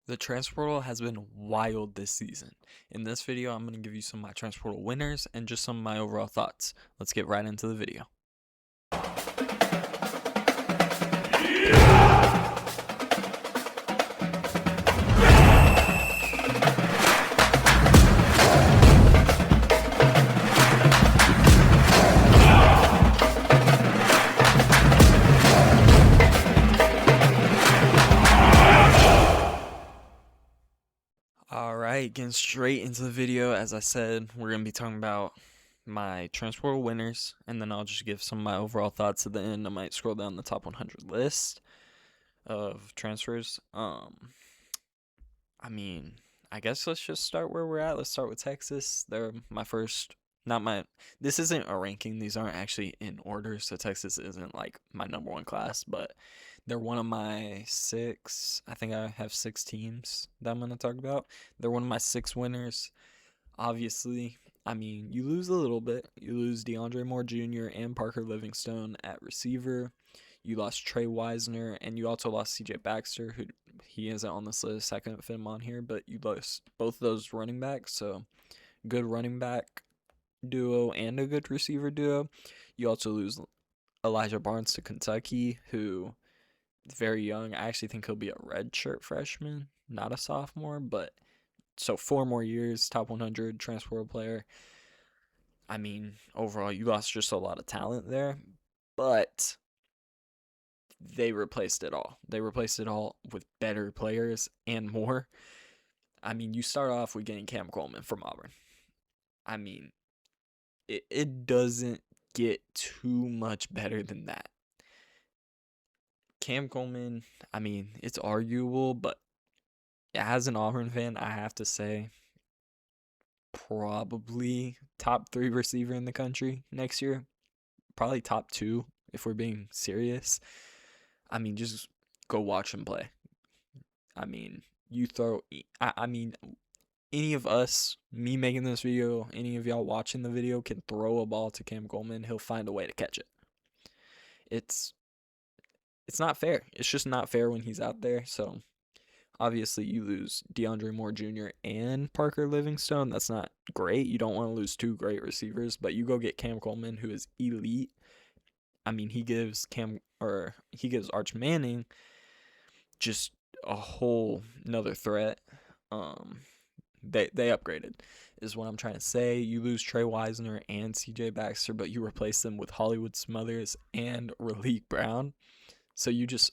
The transfer portal has been wild this season. In this video, I'm going to give you some of my transfer portal winners and just some of my overall thoughts. Let's get right into the video. Alright, getting straight into the video. As I said, we're going to be talking about my transfer portal winners, and then I'll just give some of my overall thoughts at the end. I might scroll down the top 100 list of transfers. I guess let's just start where we're at. Let's start with Texas. They're my first, not my, this isn't a ranking. These aren't actually in order, so Texas isn't like my number one class, but they're one of my six. I think I have six teams that I'm going to talk about. They're one of my six winners. Obviously, you lose a little bit. You lose DeAndre Moore Jr. and Parker Livingstone at receiver. You lost Trey Wisner, and you also lost CJ Baxter, who he isn't on this list. I couldn't fit him on here, but you lost both those running backs. So, good running back duo and a good receiver duo. You also lose Elijah Barnes to Kentucky, who is very young. I actually think he'll be a redshirt freshman, not a sophomore, but so 4 more years, top 100 transfer player. Overall, you lost just a lot of talent there, but they replaced it all. They replaced it all with better players and more. You start off with getting Cam Coleman from Auburn. It doesn't get too much better than that. Cam Coleman, it's arguable, but as an Auburn fan, I have to say probably top 3 receiver in the country next year. Probably top 2 if we're being serious. Just go watch him play. Any of us, me making this video, any of y'all watching the video can throw a ball to Cam Coleman. He'll find a way to catch it. It's not fair. It's just not fair when he's out there. So obviously you lose DeAndre Moore Jr. and Parker Livingstone. That's not great. You don't want to lose 2 great receivers, but you go get Cam Coleman, who is elite. He gives Arch Manning just a whole another threat. They upgraded is what I'm trying to say. You lose Trey Wisner and CJ Baxter, but you replace them with Hollywood Smothers and Raleek Brown. So you just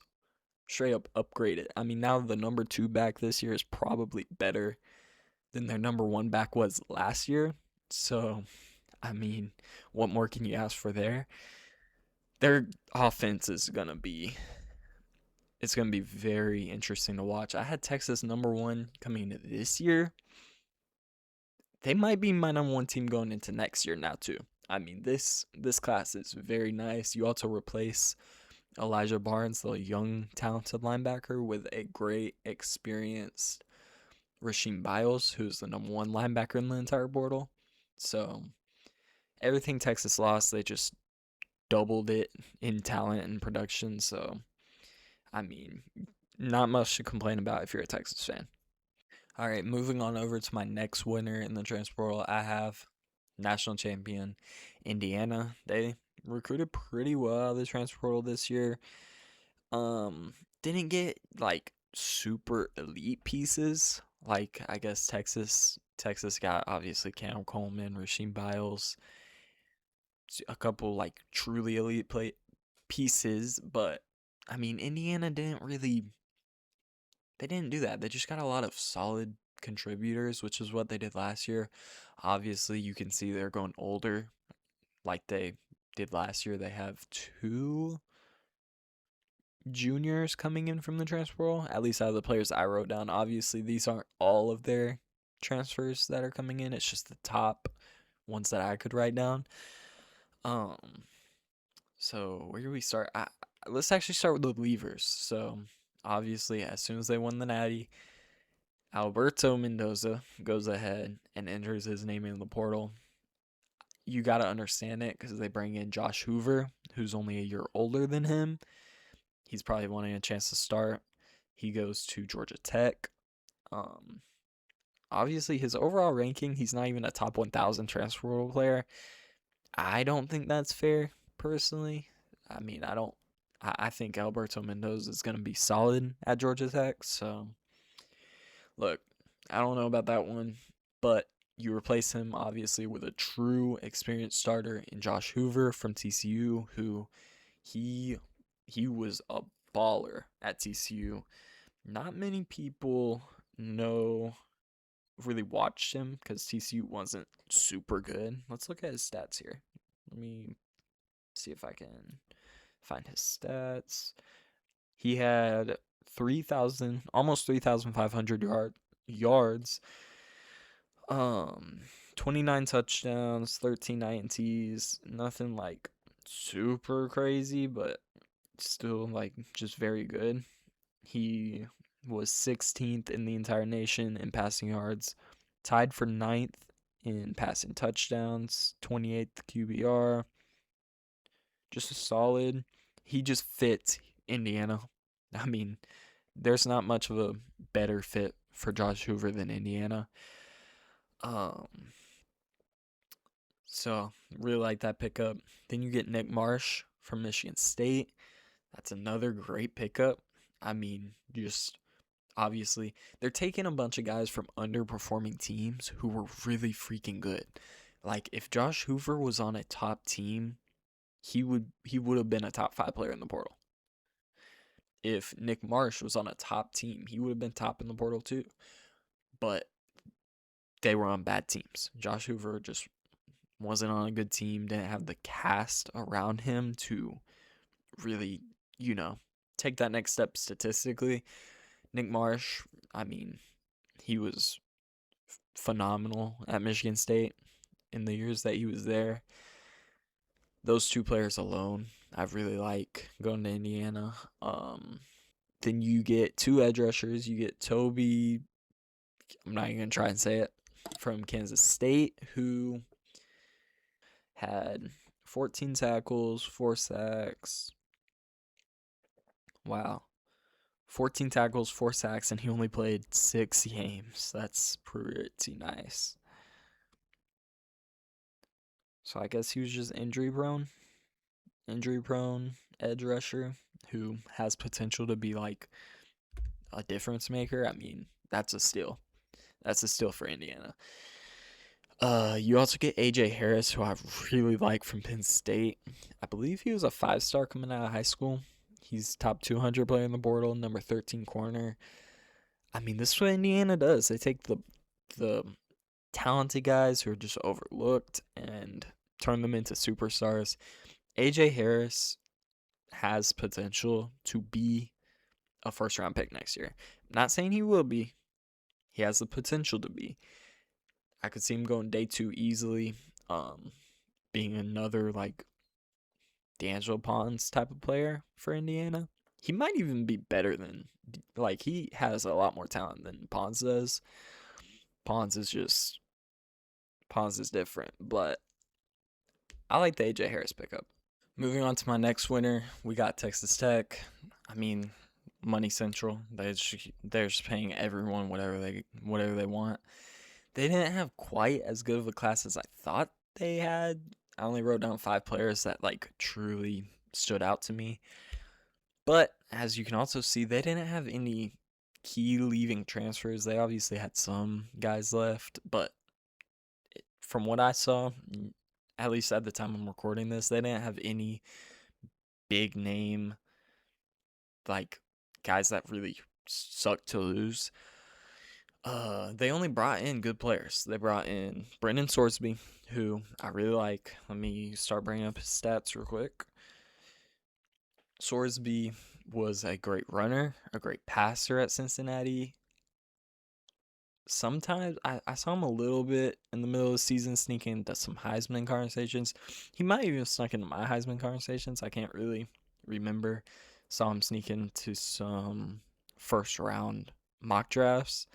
straight up upgrade it. Now the number 2 back this year is probably better than their number 1 back was last year. So, what more can you ask for there? Their offense is going to be very interesting to watch. I had Texas number 1 coming into this year. They might be my number 1 team going into next year now too. This class is very nice. You also replace Elijah Barnes, the young, talented linebacker, with a great, experienced Rasheem Biles, who's the number 1 linebacker in the entire portal. So everything Texas lost, they just doubled it in talent and production. So, not much to complain about if you're a Texas fan. All right, moving on over to my next winner in the transfer portal, I have national champion Indiana. They recruited pretty well out of the transfer portal this year. Didn't get like super elite pieces. Like I guess Texas got obviously Cam Coleman, Rasheem Biles, a couple like truly elite pieces, but Indiana didn't do that. They just got a lot of solid contributors, which is what they did last year. Obviously, you can see they're going older like they did last year. They have 2 juniors coming in from the transfer portal, at least out of the players I wrote down. Obviously, these aren't all of their transfers that are coming in. It's just the top ones that I could write down. So where do we start? Let's actually start with the leavers. So obviously, as soon as they won the Natty, Alberto Mendoza goes ahead and enters his name in the portal. You got to understand it because they bring in Josh Hoover, who's only a year older than him. He's probably wanting a chance to start. He goes to Georgia Tech. Um, Obviously, his overall ranking, he's not even a top 1,000 transferable player. I don't think that's fair, personally. I mean, I don't. I think Alberto Mendoza is going to be solid at Georgia Tech. So, look, I don't know about that one, but you replace him obviously with a true experienced starter in Josh Hoover from TCU, who he he was a baller at TCU. Not many people know really watched him because TCU wasn't super good. Let's look at his stats here. Let me see if I can find his stats. He had 3,000, almost 3,500 yards. Um, 29 touchdowns, 13 INTs. Nothing like super crazy, but still like just very good. He was 16th in the entire nation in passing yards, tied for 9th in passing touchdowns, 28th QBR. Just a solid. He just fits Indiana. I mean, there's not much of a better fit for Josh Hoover than Indiana. Um, so really like that pickup. Then you get Nick Marsh from Michigan State. That's another great pickup. I mean, just obviously they're taking a bunch of guys from underperforming teams who were really freaking good. Like if Josh Hoover was on a top team, he would have been a top 5 player in the portal. If Nick Marsh was on a top team, he would have been top in the portal too. But they were on bad teams. Josh Hoover just wasn't on a good team, didn't have the cast around him to really, take that next step statistically. Nick Marsh, I mean, he was phenomenal at Michigan State in the years that he was there. Those two players alone, I really like going to Indiana. Then you get 2 edge rushers. You get Toby, I'm not even going to try and say it, from Kansas State, who had 14 tackles, 4 sacks. Wow. 14 tackles, 4 sacks, and he only played 6 games. That's pretty nice. So I guess he was just injury prone edge rusher who has potential to be like a difference maker. I mean, that's a steal. That's a steal for Indiana. You also get AJ Harris, who I really like from Penn State. I believe he was a 5-star coming out of high school. He's top 200 player in the portal, number 13 corner. I mean, this is what Indiana does. They take the talented guys who are just overlooked and turn them into superstars. AJ Harris has potential to be a first-round pick next year. I'm not saying he will be. He has the potential to be. I could see him going day 2 easily, being another like D'Angelo Pons type of player for Indiana. He might even be better than, like, he has a lot more talent than Pons does. Pons is different, but I like the AJ Harris pickup. Moving on to my next winner, we got Texas Tech. I mean, Money Central. They're just paying everyone whatever they want. They didn't have quite as good of a class as I thought they had. I only wrote down 5 players that like truly stood out to me. But as you can also see, they didn't have any key leaving transfers. They obviously had some guys left, but from what I saw, at least at the time I'm recording this, they didn't have any big name like guys that really suck to lose. They only brought in good players. They brought in Brendan Sorsby, who I really like. Let me start bringing up his stats real quick. Sorsby was a great runner, a great passer at Cincinnati. Sometimes I saw him a little bit in the middle of the season sneaking into some Heisman conversations. He might even snuck into my Heisman conversations. I can't really remember. Saw him sneak into some first round mock drafts.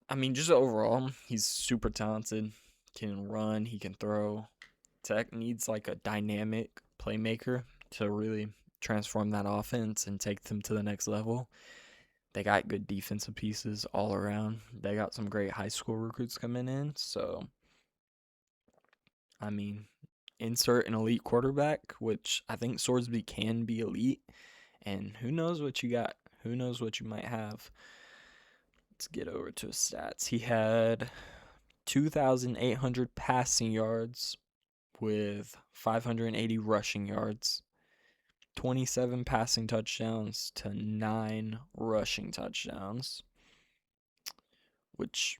I mean, just overall, he's super talented. Can run, he can throw. Tech needs like a dynamic playmaker to really transform that offense and take them to the next level. They got good defensive pieces all around. They got some great high school recruits coming in. So, I mean, insert an elite quarterback, which I think Swordsby can be elite. And who knows what you got? Who knows what you might have? Let's get over to his stats. He had 2,800 passing yards with 580 rushing yards, 27 passing touchdowns to 9 rushing touchdowns, which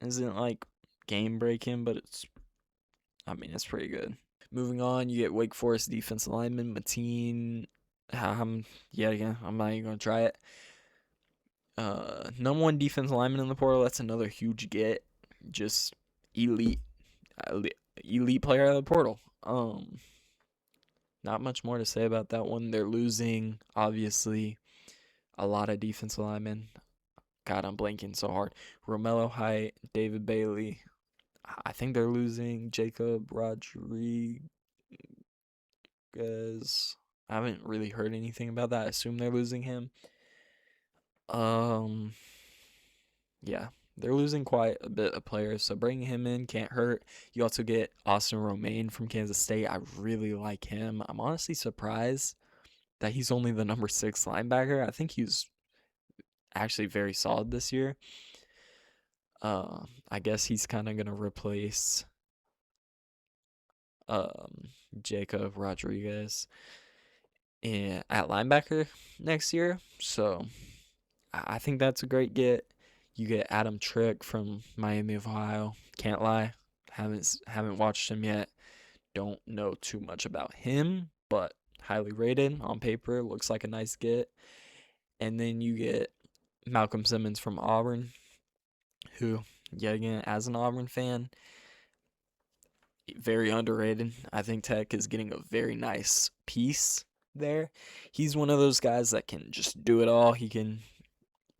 isn't like game breaking, but it's pretty good. Moving on, you get Wake Forest defensive lineman Mateen. Yet again, I'm not even gonna try it. Number one defensive lineman in the portal. That's another huge get. Just elite player out of the portal. Not much more to say about that one. They're losing, obviously, a lot of defensive linemen. God, I'm blanking so hard. Romello Height, David Bailey. I think they're losing Jacob Rodriguez. I haven't really heard anything about that. I assume they're losing him. Yeah, they're losing quite a bit of players, so bringing him in can't hurt. You also get Austin Romaine from Kansas State. I really like him. I'm honestly surprised that he's only the number 6 linebacker. I think he's actually very solid this year. I guess he's kind of gonna replace Jacob Rodriguez at linebacker next year. So I think that's a great get. You get Adam Trick from Miami of Ohio. Can't lie, haven't watched him yet. Don't know too much about him, but highly rated on paper. Looks like a nice get. And then you get Malcolm Simmons from Auburn, who, yet again, as an Auburn fan, very underrated. I think Tech is getting a very nice piece there. He's one of those guys that can just do it all.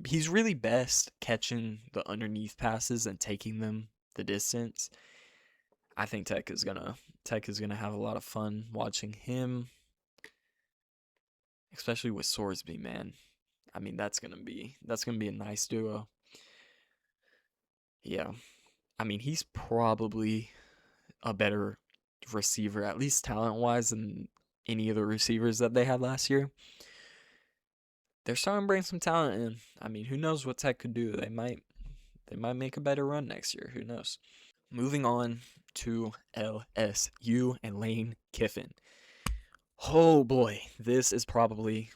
He's really best catching the underneath passes and taking them the distance. I think Tech is gonna have a lot of fun watching him, especially with Sorsby, man. I mean, that's gonna be a nice duo. Yeah, I mean, he's probably a better receiver, at least talent-wise, than any of the receivers that they had last year. They're starting to bring some talent in. I mean, who knows what Tech could do? They might make a better run next year. Who knows? Moving on to LSU and Lane Kiffin. Oh boy, this is probably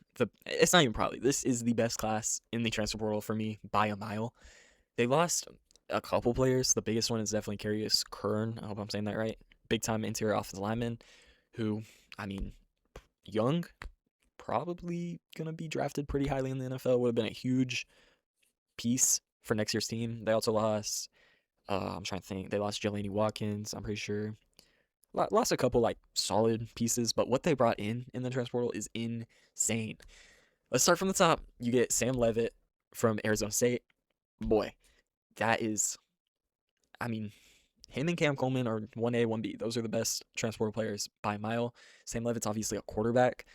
it's not even probably. This is the best class in the transfer portal for me by a mile. They lost a couple players. The biggest one is definitely Carius Kern. I hope I'm saying that right. Big time interior offensive lineman who, I mean, young, probably going to be drafted pretty highly in the NFL. Would have been a huge piece for next year's team. They also lost, I'm trying to think, they lost Jelani Watkins, I'm pretty sure. Lost a couple, like, solid pieces, but what they brought in the transfer portal is insane. Let's start from the top. You get Sam Leavitt from Arizona State. Boy, that is, I mean, him and Cam Coleman are 1A, 1B. Those are the best transfer portal players by a mile. Sam Leavitt's obviously a quarterback.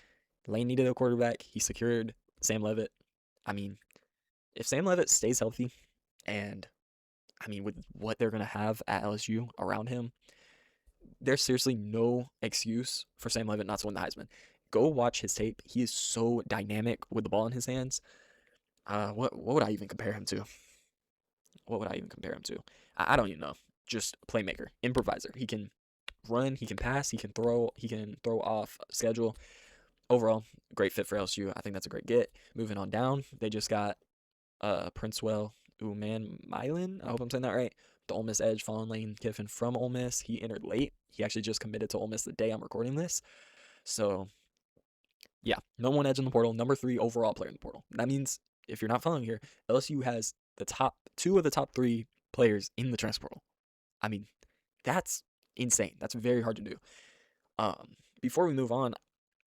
Lane needed a quarterback. He secured Sam Leavitt. I mean, if Sam Leavitt stays healthy, and, I mean, with what they're going to have at LSU around him, there's seriously no excuse for Sam Leavitt not to win the Heisman. Go watch his tape. He is so dynamic with the ball in his hands. What would I even compare him to? I don't even know. Just playmaker, improviser. He can run, he can pass, he can throw off schedule. Overall, great fit for LSU. I think that's a great get. Moving on down, they just got Princewell Umanmielen. I hope I'm saying that right. The Ole Miss edge, following Lane Kiffin from Ole Miss. He entered late. He actually just committed to Ole Miss the day I'm recording this. So, yeah, number 1 edge in the portal, number 3 overall player in the portal. That means, if you're not following here, LSU has the top 2 of the top 3 players in the transfer portal. I mean, that's insane. That's very hard to do. Before we move on,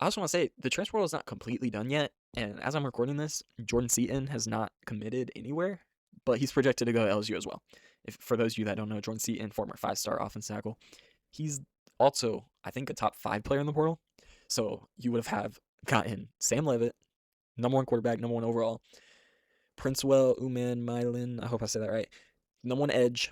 I also want to say the transfer portal is not completely done yet. And as I'm recording this, Jordan Seaton has not committed anywhere, but he's projected to go to LSU as well. For those of you that don't know, Jordan Seaton, former 5-star offensive tackle, he's also, I think, a top 5 player in the portal. So you would have gotten Sam Leavitt, number 1 quarterback, number 1 overall, Princewell, Uman, Mylan. I hope I said that right. Number one edge,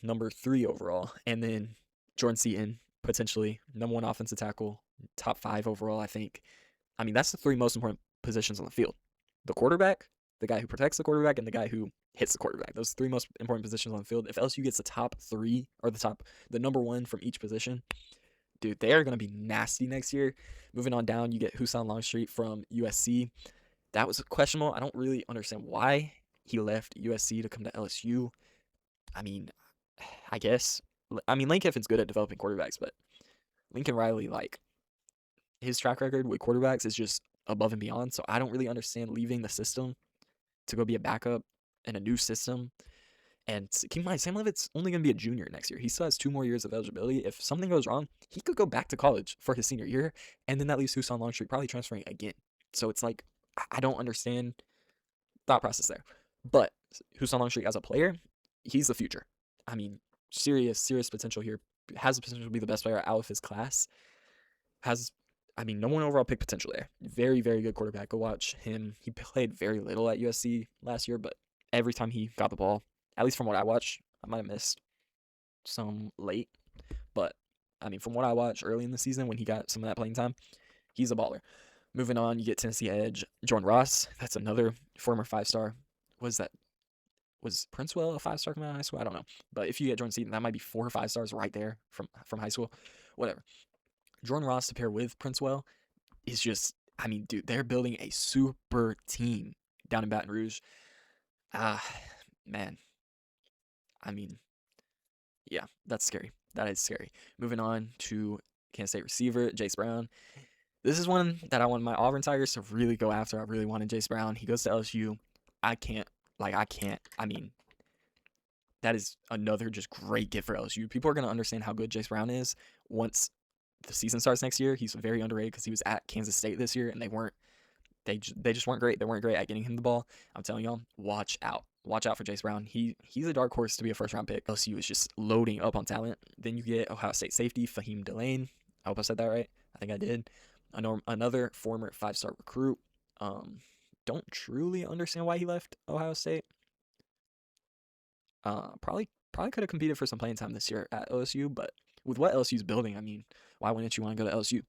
number 3 overall, and then Jordan Seaton, potentially number 1 offensive tackle, top 5 overall, I think. I mean, that's the 3 most important positions on the field. The quarterback, the guy who protects the quarterback, and the guy who hits the quarterback. Those 3 most important positions on the field. If LSU gets the top 3 or the number 1 from each position, dude, they are going to be nasty next year. Moving on down, you get Husan Longstreet from USC. That was questionable. I don't really understand why he left USC to come to LSU. I mean, I guess. I mean, Lane Kiffin's good at developing quarterbacks, but Lincoln Riley, like, his track record with quarterbacks is just above and beyond. So I don't really understand leaving the system to go be a backup in a new system. And keep in mind, Sam Levitt's only going to be a junior next year. He still has 2 more years of eligibility. If something goes wrong, he could go back to college for his senior year, and then that leaves Husan Longstreet probably transferring again. So it's like, I don't understand thought process there. But Husan Longstreet as a player, he's the future. I mean, serious potential here. Has the potential to be the best player out of his class. No one overall pick potential there. Very, very good quarterback. Go watch him. He played very little at USC last year, but every time he got the ball, at least from what I watched, I might have missed some late, but I mean, from what I watched early in the season when he got some of that playing time, he's a baller. Moving on, you get Tennessee edge Jordan Ross. That's another former 5-star. Was Princewell a 5-star coming out of high school? I don't know. But if you get Jordan Seaton, that might be 4 or 5 stars right there from high school. Whatever. Jordan Ross to pair with Princewell is just, I mean, dude, they're building a super team down in Baton Rouge. Man. I mean, yeah, that's scary. That is scary. Moving on to Kansas State receiver, Jace Brown. This is one that I wanted my Auburn Tigers to really go after. I really wanted Jace Brown. He goes to LSU. I can't. I mean, that is another just great get for LSU. People are going to understand how good Jace Brown is once the season starts next year. He's very underrated because he was at Kansas State this year, and they just weren't great. They weren't great at getting him the ball. I'm telling y'all, watch out. Watch out for Jace Brown. He's a dark horse to be a first-round pick. LSU is just loading up on talent. Then you get Ohio State safety, Fahim Delane. I hope I said that right. I think I did. Another former 5-star recruit. Don't truly understand why he left Ohio State. Probably could have competed for some playing time this year at LSU, but with what LSU's building, I mean, why wouldn't you want to go to LSU?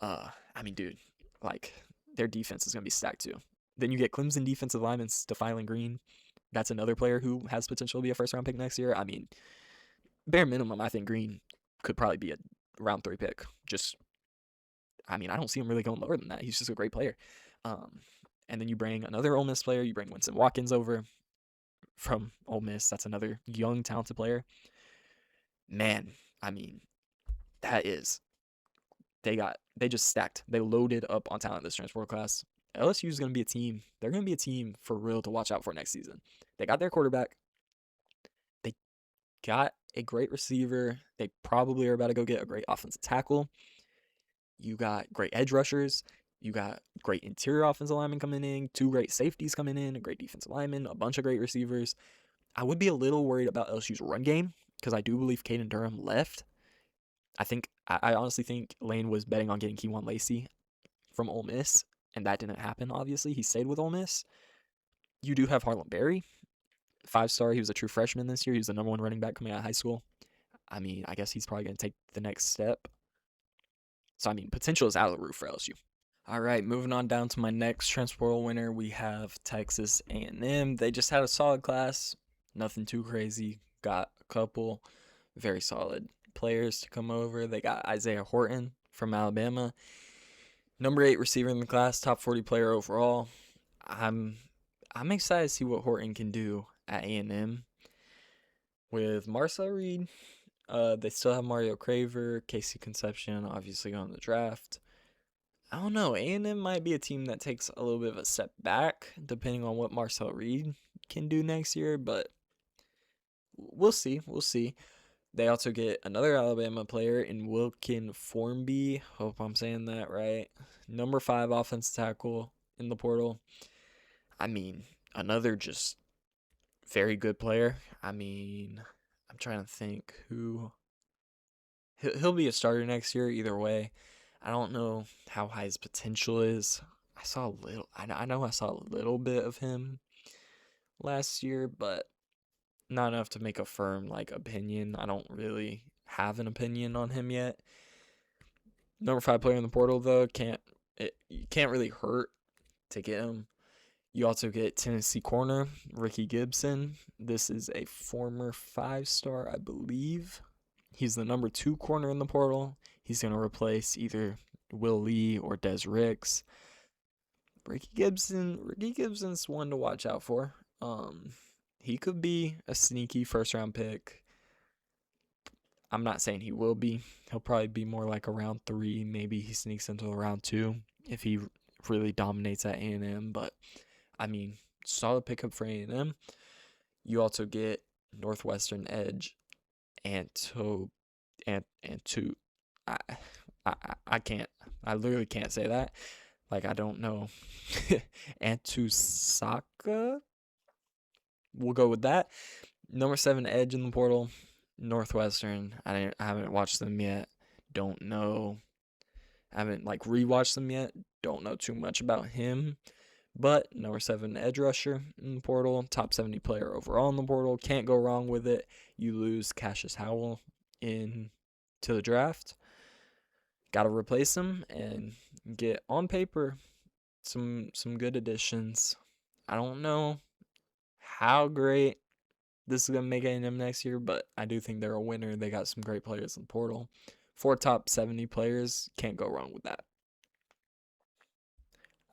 I mean, dude, like, their defense is going to be stacked too. Then you get Clemson defensive lineman Stephylin Green. That's another player who has potential to be a first-round pick next year. I mean, bare minimum, I think Green could probably be a round 3 pick. I don't see him really going lower than that. He's just a great player. And then you bring another Ole Miss player. You bring Winston Watkins over from Ole Miss. That's another young, talented player. Man, I mean, they just stacked. They loaded up on talent this transfer class. LSU is going to be a team. They're going to be a team for real to watch out for next season. They got their quarterback. They got a great receiver. They probably are about to go get a great offensive tackle. You got great edge rushers. You got great interior offensive linemen coming in, 2 great safeties coming in, a great defensive lineman, a bunch of great receivers. I would be a little worried about LSU's run game because I do believe Caden Durham left. I honestly think Lane was betting on getting Keywan Lacey from Ole Miss, and that didn't happen, obviously. He stayed with Ole Miss. You do have Harlem Berry, 5-star. He was a true freshman this year. He was the number 1 running back coming out of high school. I mean, I guess he's probably going to take the next step. So, I mean, potential is out of the roof for LSU. All right, moving on down to my next transfer portal winner, we have Texas A&M. They just had a solid class, nothing too crazy. Got a couple very solid players to come over. They got Isaiah Horton from Alabama, number 8 receiver in the class, top 40 player overall. I'm excited to see what Horton can do at A&M. With Marcel Reed, they still have Mario Craver, Casey Concepcion, obviously on the draft. I don't know. A&M might be a team that takes a little bit of a step back, depending on what Marcel Reed can do next year, but we'll see. We'll see. They also get another Alabama player in Wilkin Formby. Hope I'm saying that right. Number 5 offensive tackle in the portal. I mean, another just very good player. I mean, I'm trying to think who. He'll be a starter next year either way. I don't know how high his potential is. I know I saw a little bit of him last year, but not enough to make a firm like opinion. I don't really have an opinion on him yet. Number 5 player in the portal though, you can't really hurt to get him. You also get Tennessee corner Ricky Gibson. This is a former 5-star, I believe. He's the number 2 corner in the portal. He's going to replace either Will Lee or Des Ricks. Ricky Gibson's one to watch out for. He could be a sneaky first round pick. I'm not saying he will be. He'll probably be more like a round 3. Maybe he sneaks into a round 2 if he really dominates at A&M. But I mean, solid pickup for A&M. You also get Northwestern edge and I can't. I literally can't say that. Like, I don't know. Antusaka? We'll go with that. Number 7 edge in the portal, Northwestern. I haven't watched them yet. Don't know. I haven't rewatched them yet. Don't know too much about him. But number 7 edge rusher in the portal, top 70 player overall in the portal. Can't go wrong with it. You lose Cassius Howell to the draft. Got to replace him and get on paper some good additions. I don't know how great this is going to make A&M next year, but I do think they're a winner. They got some great players in the portal. 4 top 70 players. Can't go wrong with that.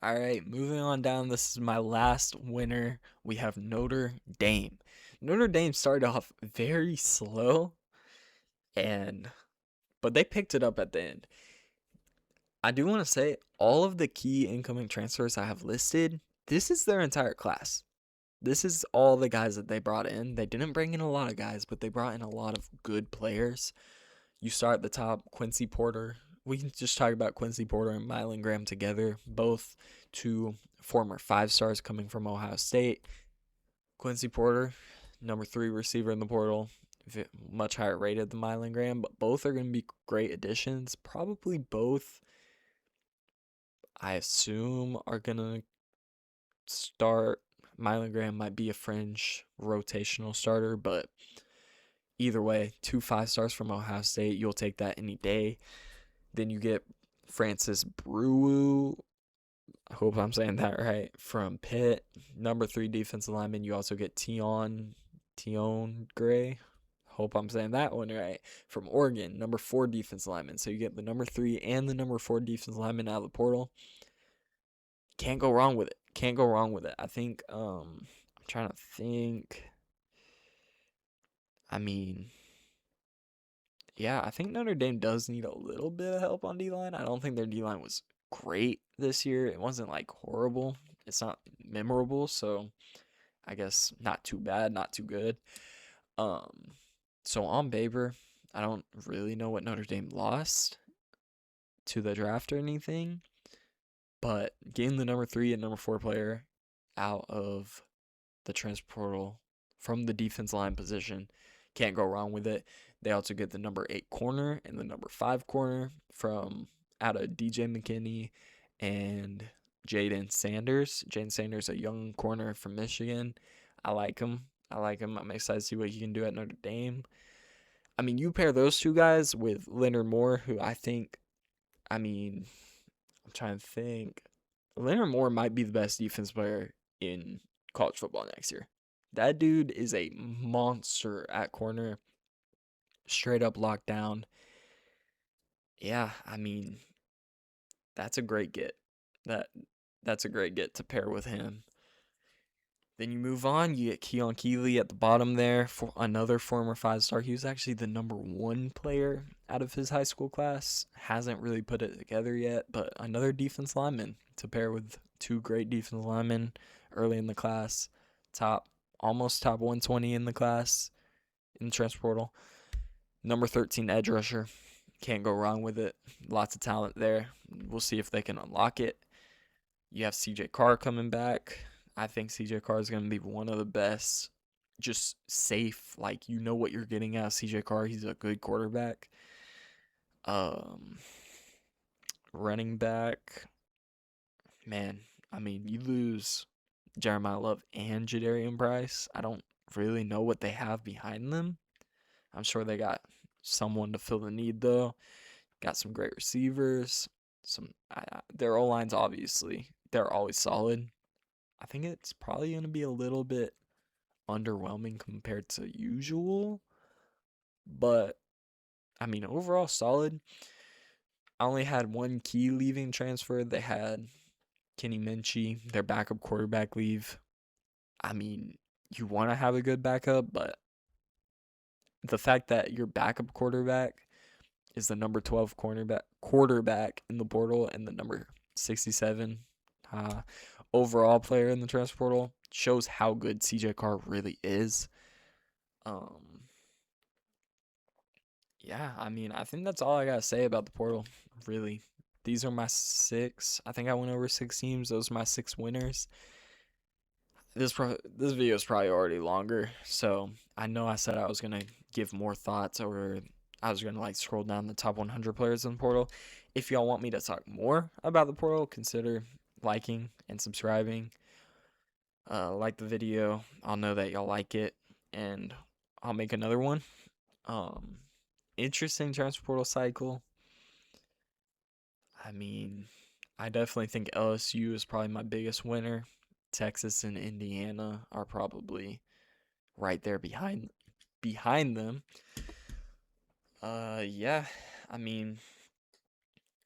All right, moving on down. This is my last winner. We have Notre Dame. Notre Dame started off very slow, but they picked it up at the end. I do want to say all of the key incoming transfers I have listed, this is their entire class. This is all the guys that they brought in. They didn't bring in a lot of guys, but they brought in a lot of good players. You start at the top, Quincy Porter. We can just talk about Quincy Porter and Mylan Graham together, both 2 former 5-stars coming from Ohio State. Quincy Porter, number 3 receiver in the portal, much higher rated than Mylan Graham, but both are going to be great additions. Probably both, I assume, are going to start. Mylan Graham might be a fringe rotational starter, but either way, 2 5-stars from Ohio State, you'll take that any day. Then you get Francis Brewu, I hope I'm saying that right, from Pitt, number 3 defensive lineman. You also get Tion Gray, hope I'm saying that one right, from Oregon, number 4 defensive lineman. So you get the number 3 and the number 4 defensive lineman out of the portal. Can't go wrong with it. I think, I'm trying to think. I mean, yeah, I think Notre Dame does need a little bit of help on D-line. I don't think their D-line was great this year. It wasn't horrible. It's not memorable, so I guess not too bad, not too good. So on paper, I don't really know what Notre Dame lost to the draft or anything, but getting the number 3 and number 4 player out of the transfer portal from the defense line position, can't go wrong with it. They also get the number 8 corner and the number 5 corner from out of DJ McKinney and Jaden Sanders. Jaden Sanders, a young corner from Michigan. I like him. I'm excited to see what he can do at Notre Dame. I mean, you pair those 2 guys with Leonard Moore, who I'm trying to think. Leonard Moore might be the best defense player in college football next year. That dude is a monster at corner. Straight up lockdown. Yeah, I mean, that's a great get. That's a great get to pair with him. Then you move on, you get Keon Keeley at the bottom there, for another former 5-star. He was actually the number 1 player out of his high school class. Hasn't really put it together yet, but another defense lineman to pair with 2 great defense linemen early in the class. Almost top 120 in the class in the transfer portal. Number 13 edge rusher. Can't go wrong with it. Lots of talent there. We'll see if they can unlock it. You have CJ Carr coming back. I think CJ Carr is going to be one of the best. Just safe. You know what you're getting out of CJ Carr. He's a good quarterback. Running back. Man, I mean, you lose Jeremiah Love and Jadarian Price. I don't really know what they have behind them. I'm sure they got someone to fill the need though. Got some great receivers. Their O line's obviously they're always solid. I think it's probably gonna be a little bit underwhelming compared to usual, but I mean overall solid. I only had one key leaving transfer. They had Kenny Minchie, their backup quarterback, leave. I mean, you want to have a good backup, but the fact that your backup quarterback is the number 12 quarterback in the portal and the number 67 uh, overall player in the transfer portal shows how good CJ Carr really is. Yeah, I mean, I think that's all I gotta say about the portal. Really, these are my 6. I think I went over 6 teams. Those are my 6 winners. This video is probably already longer, so I know I said I was gonna give more thoughts, or I was gonna like scroll down the top 100 players in the portal. If y'all want me to talk more about the portal, consider liking and subscribing. Like the video. I'll know that y'all like it, and I'll make another one. Um, Interesting transfer portal cycle. I mean, I definitely think LSU is probably my biggest winner. Texas and Indiana are probably right there behind them. Yeah, I mean,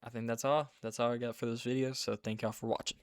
I think that's all. That's all I got for this video. So thank y'all for watching.